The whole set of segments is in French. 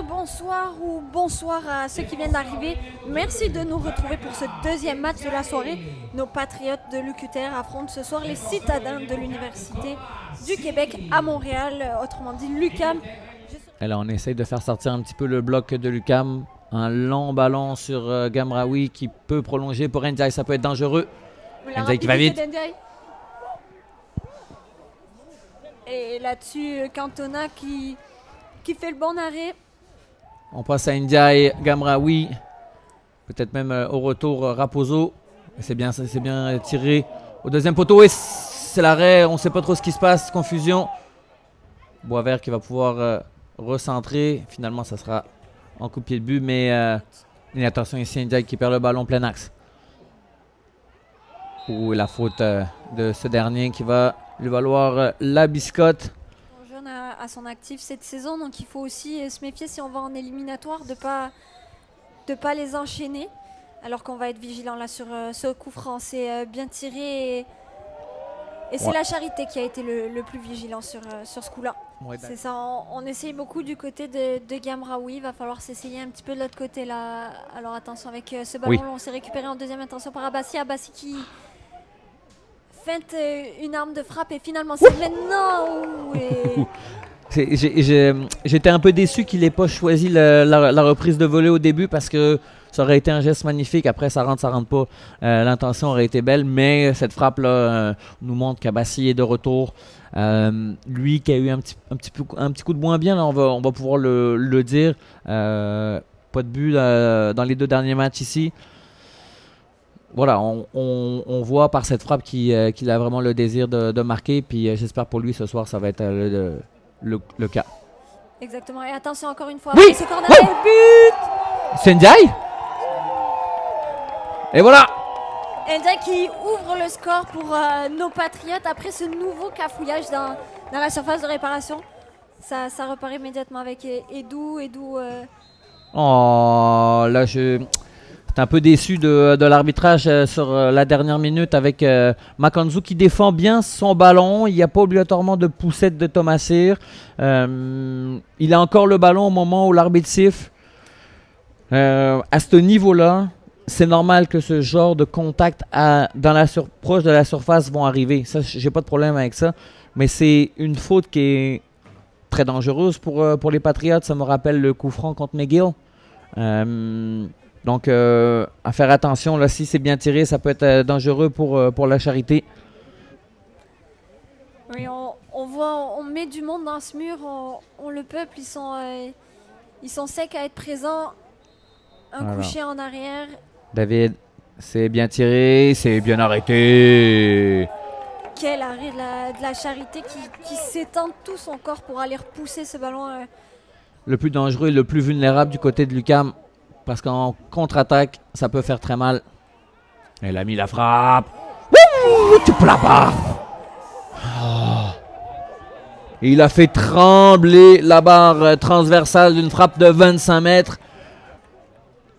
bonsoir ou bonsoir à ceux qui viennent d'arriver. Merci de nous retrouver pour ce deuxième match de la soirée. Nos patriotes de l'UQTR affrontent ce soir les citadins de l'Université du Québec à Montréal, autrement dit l'UQAM. Et là, on essaye de faire sortir un petit peu le bloc de l'UQAM. Un long ballon sur Gamraoui qui peut prolonger pour Ndiaye, ça peut être dangereux. Ndiaye qui va vite. Et là-dessus, Cantona qui fait le bon arrêt. On passe à Ndiaye, Gamraoui. Peut-être même au retour Raposo. C'est bien tiré au deuxième poteau. Et c'est l'arrêt, on ne sait pas trop ce qui se passe, confusion. Boisvert qui va pouvoir recentrer. Finalement, ça sera en coup de pied de but. Mais attention ici, Ndiaye qui perd le ballon plein axe. Ou la faute de ce dernier qui va lui valoir la biscotte. Jeune à son actif cette saison, donc il faut aussi se méfier si on va en éliminatoire de pas les enchaîner. Alors qu'on va être vigilant là sur ce coup franc, c'est bien tiré et c'est la Charité qui a été le plus vigilant sur ce coup-là. Ouais, c'est ça, on essaye beaucoup du côté de Gamraoui, il va falloir s'essayer un petit peu de l'autre côté là. Alors attention avec ce ballon, on s'est récupéré en deuxième intention par Abassi qui feinte une arme de frappe et finalement c'est maintenant. J'étais un peu déçu qu'il n'ait pas choisi la reprise de volée au début parce que ça aurait été un geste magnifique. Après, ça rentre pas. L'intention aurait été belle, mais cette frappe-là nous montre qu'Abassi est de retour. Lui qui a eu un petit coup de moins bien, là, on va pouvoir le dire. Pas de but dans les deux derniers matchs ici. Voilà, on voit par cette frappe qu'il a vraiment le désir de marquer. Puis j'espère pour lui ce soir, ça va être le cas. Exactement. Et attention encore une fois. Oui, ce corner, but. C'est Ndiaye. Et voilà. Ndiaye qui ouvre le score pour nos Patriotes après ce nouveau cafouillage dans la surface de réparation. Ça repart immédiatement avec Edou. Oh, là j'étais un peu déçu de l'arbitrage sur la dernière minute avec Makanzu qui défend bien son ballon. Il n'y a pas obligatoirement de poussette de Thomas Cyr. Il a encore le ballon au moment où l'arbitre siffle. À ce niveau-là, c'est normal que ce genre de contact proche de la surface vont arriver. Ça, j'ai pas de problème avec ça. Mais c'est une faute qui est très dangereuse pour les Patriotes. Ça me rappelle le coup franc contre McGill. Donc, à faire attention, là, si c'est bien tiré, ça peut être dangereux pour la Charité. Oui, on met du monde dans ce mur, on le peuple, ils sont secs à être présents. Un coucher en arrière. David, c'est bien tiré, c'est bien arrêté. Quel arrêt de la Charité qui s'étend tout son corps pour aller repousser ce ballon. Le plus dangereux et le plus vulnérable du côté de l'UQAM. Parce qu'en contre-attaque, ça peut faire très mal. Elle a mis la frappe. Ouh, tu peux la barre. Oh. Et il a fait trembler la barre transversale d'une frappe de 25 mètres.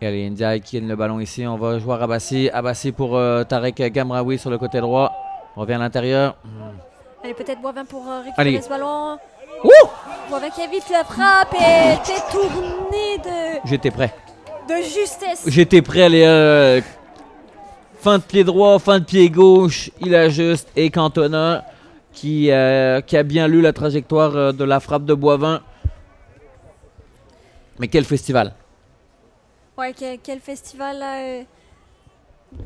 Et allez, Ndiaye qui gagne le ballon ici. On va jouer à Abassi. Abassi pour Tarek Gamraoui sur le côté droit. On revient à l'intérieur. Allez, peut-être Boivin pour récupérer ce ballon. Boivin qui évite la frappe et détourné de... J'étais prêt. De justesse. J'étais prêt à aller fin de pied droit, fin de pied gauche. Il ajuste. Et Cantona qui a bien lu la trajectoire de la frappe de Boivin. Mais quel festival. Ouais, quel festival là.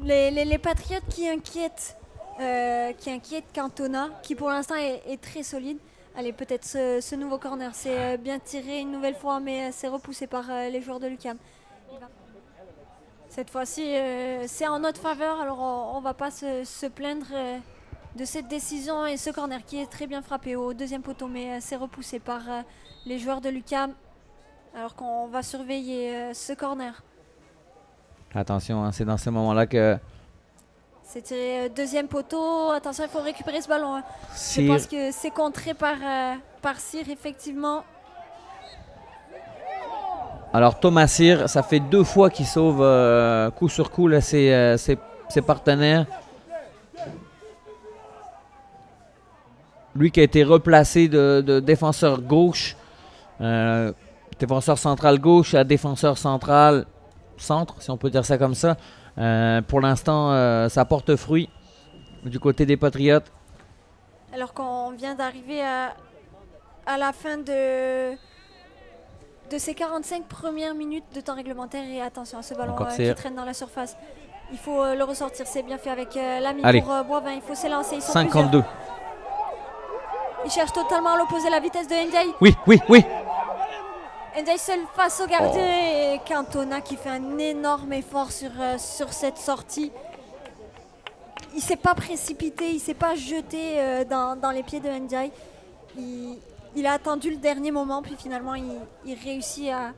Les Patriotes qui inquiètent Cantona, qui pour l'instant est très solide. Allez, peut-être ce nouveau corner, c'est bien tiré une nouvelle fois, mais c'est repoussé par les joueurs de l'UQAM. Cette fois-ci, c'est en notre faveur, alors on ne va pas se plaindre de cette décision et ce corner qui est très bien frappé au deuxième poteau, mais c'est repoussé par les joueurs de l'UQAM, alors qu'on va surveiller ce corner. Attention, hein, c'est dans ce moment-là que... C'est tiré deuxième poteau, attention, il faut récupérer ce ballon. Hein. Je pense que c'est contré par Cyr, effectivement. Alors Thomas Cyr, ça fait 2 fois qu'il sauve coup sur coup là, ses partenaires. Lui qui a été replacé de défenseur gauche. Défenseur central gauche à défenseur central centre, si on peut dire ça comme ça. Pour l'instant, ça porte fruit du côté des Patriotes. Alors qu'on vient d'arriver à la fin de ces 45 premières minutes de temps réglementaire. Et attention à ce ballon qui traîne dans la surface. Il faut le ressortir, c'est bien fait avec l'ami pour Boivin. Il faut s'élancer, ils sont 52. Plusieurs. Il cherche totalement à l'opposé la vitesse de Ndiaye. Oui. Ndiaye seul face au gardien et Cantona qui fait un énorme effort sur cette sortie. Il s'est pas précipité, il s'est pas jeté dans les pieds de Ndiaye. Il a attendu le dernier moment, puis finalement il réussit à...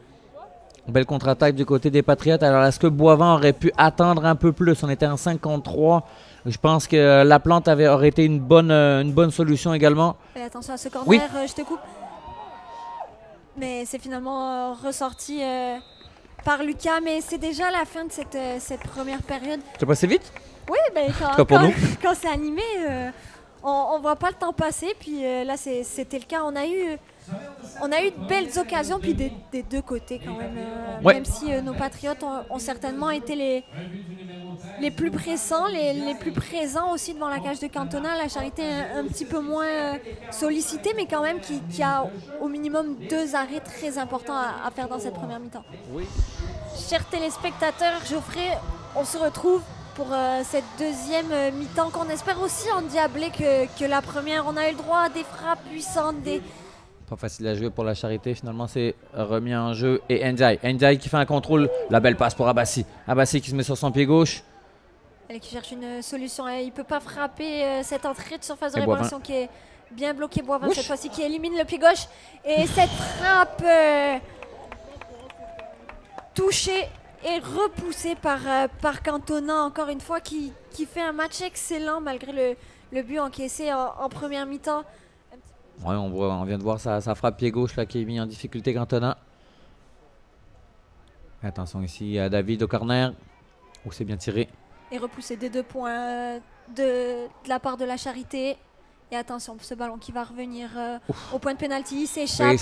Belle contre-attaque du côté des Patriotes. Alors, est-ce que Boivin aurait pu attendre un peu plus? On était en 53. Je pense que la plante aurait été une bonne solution également. Et attention à ce corner, je te coupe. Mais c'est finalement ressorti par Lucas. Mais c'est déjà la fin de cette première période. C'est passé vite? Oui, ben, quand c'est animé, on ne voit pas le temps passer. Puis là, c'était le cas. On a eu de belles occasions, puis des deux côtés quand même. Même si nos Patriotes ont certainement été les plus pressants, les plus présents aussi devant la cage de Cantona. La Charité un petit peu moins sollicitée, mais quand même qui a au minimum 2 arrêts très importants à faire dans cette première mi-temps. Oui. Chers téléspectateurs, Geoffrey, on se retrouve pour cette deuxième mi-temps qu'on espère aussi endiablée que la première. On a eu le droit à des frappes puissantes, Pas facile à jouer pour la Charité. Finalement, c'est remis en jeu. Et Ndiaye qui fait un contrôle. La belle passe pour Abassi. Abassi qui se met sur son pied gauche. Et qui cherche une solution. Il ne peut pas frapper cette entrée de surface de réparation qui est bien bloquée. Boivin cette fois-ci qui élimine le pied gauche. Et cette frappe touchée et repoussée par Cantona, encore une fois, qui fait un match excellent malgré le but encaissé en première mi-temps. Ouais, on vient de voir sa frappe pied gauche là, qui est mis en difficulté Cantona. Attention ici à David au corner, où c'est bien tiré. Et repoussé des 2 points de la part de la Charité. Et attention pour ce ballon qui va revenir au point de pénalty. Il s'échappe. Oui,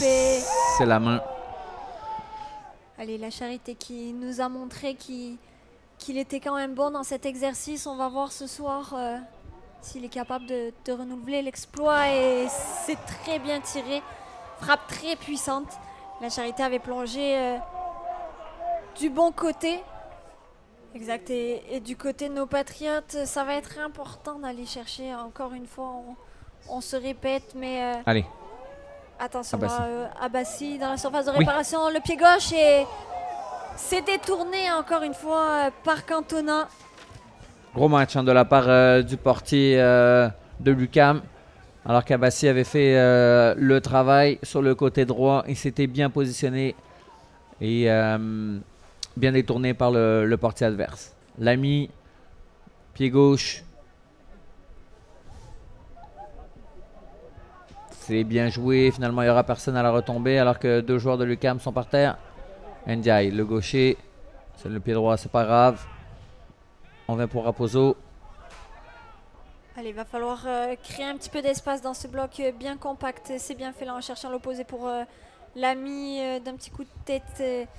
c'est la main. Allez, la Charité qui nous a montré qu'il était quand même bon dans cet exercice. On va voir ce soir... s'il est capable de renouveler l'exploit. Et c'est très bien tiré. Frappe très puissante. La Charité avait plongé du bon côté. Exact. Et du côté de nos Patriotes, ça va être important d'aller chercher. Encore une fois, on se répète. Mais allez. Attention Abassi dans la surface de réparation. Le pied gauche. Et c'est détourné encore une fois par Cantona. Gros match de la part du portier de l'UQAM. Alors qu'Abassi avait fait le travail sur le côté droit. Il s'était bien positionné et bien détourné par le portier adverse. L'ami, pied gauche. C'est bien joué. Finalement, il n'y aura personne à la retombée alors que 2 joueurs de l'UQAM sont par terre. Ndiaye, le gaucher. C'est le pied droit, c'est pas grave. On vient pour Raposo. Allez, il va falloir créer un petit peu d'espace dans ce bloc bien compact. C'est bien fait là en cherchant l'opposé pour l'ami d'un petit coup de tête.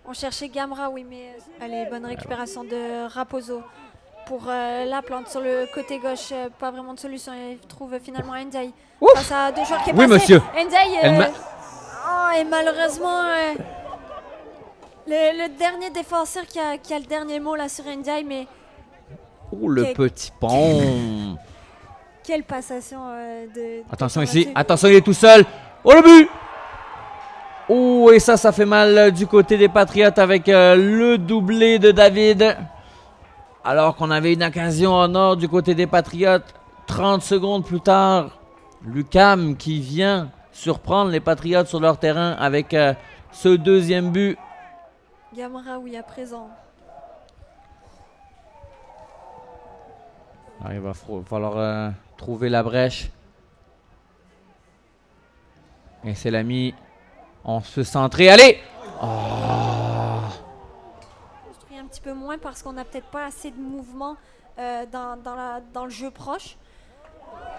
On cherchait Gamra, oui, mais... allez, bonne récupération de Raposo pour la plante sur le côté gauche. Pas vraiment de solution. Il trouve finalement Ndiaye. Face à 2 joueurs qui est passé. Monsieur. Ndiaye. Et malheureusement... le dernier défenseur qui a le dernier mot là sur Ndiaye, mais... le petit pont. Quelle passation attention ici, attention, il est tout seul. Oh, le but. Et ça fait mal du côté des Patriotes avec le doublé de David. Alors qu'on avait une occasion en or du côté des Patriotes. 30 secondes plus tard, l'UQAM qui vient surprendre les Patriotes sur leur terrain avec ce 2e but. Gamra, oui, à présent. Alors, il va falloir trouver la brèche. Et c'est l'ami. On se centre. Allez! Construit un petit peu moins parce qu'on n'a peut-être pas assez de mouvement dans le jeu proche.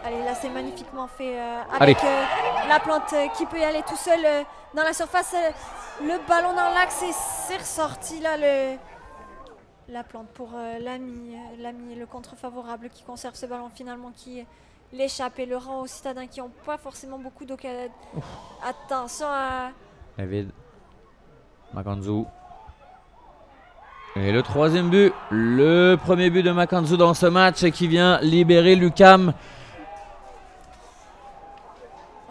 Allez, là c'est magnifiquement fait avec la plante qui peut y aller tout seul dans la surface. Le ballon dans l'axe et c'est ressorti là la plante pour l'ami. L'ami, le contre favorable qui conserve ce ballon finalement qui l'échappe et le rend aux citadins qui n'ont pas forcément beaucoup d'occasions. Attention à... David. Makanzu. Et le troisième but. Le premier but de Makanzu dans ce match qui vient libérer l'UQAM.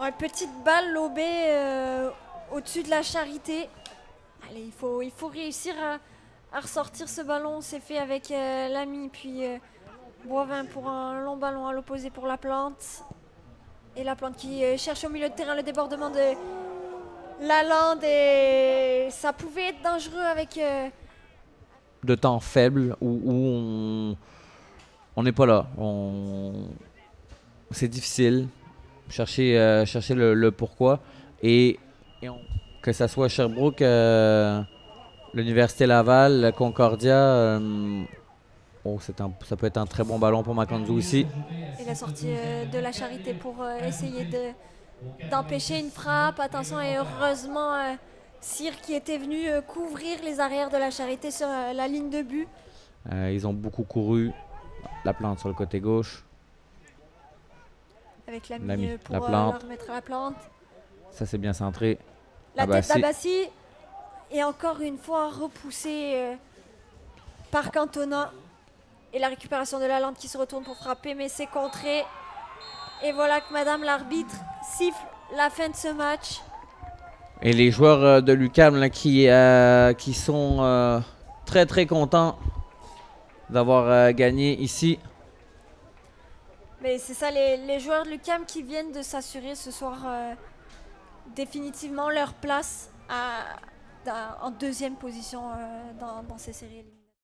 Ouais, petite balle lobée au-dessus de la Charité. Allez, il faut réussir à ressortir ce ballon. C'est fait avec l'ami, puis Boivin pour un long ballon à l'opposé pour la plante. Et la plante qui cherche au milieu de terrain le débordement de Lalande. Et ça pouvait être dangereux avec... de temps faible où on n'est pas là. C'est difficile. Chercher le pourquoi. Que ça soit Sherbrooke, l'Université Laval, Concordia, ça peut être un très bon ballon pour Makanzu ici. Et la sortie de la Charité pour essayer d'empêcher une frappe. Attention, et heureusement, Cyr qui était venu couvrir les arrières de la Charité sur la ligne de but. Ils ont beaucoup couru. La plante sur le côté gauche. Avec l'ami pour la plante. leur remettre à la plante. Ça, c'est bien centré. La tête d'Abassi. Et encore une fois repoussée par Cantona. Et la récupération de Lalande qui se retourne pour frapper, mais c'est contré. Et voilà que Madame l'arbitre siffle la fin de ce match. Et les joueurs de l'UQAM qui sont très très contents d'avoir gagné ici. Mais c'est ça, les joueurs de l'UQAM qui viennent de s'assurer ce soir définitivement leur place en deuxième position dans ces séries éliminatoires.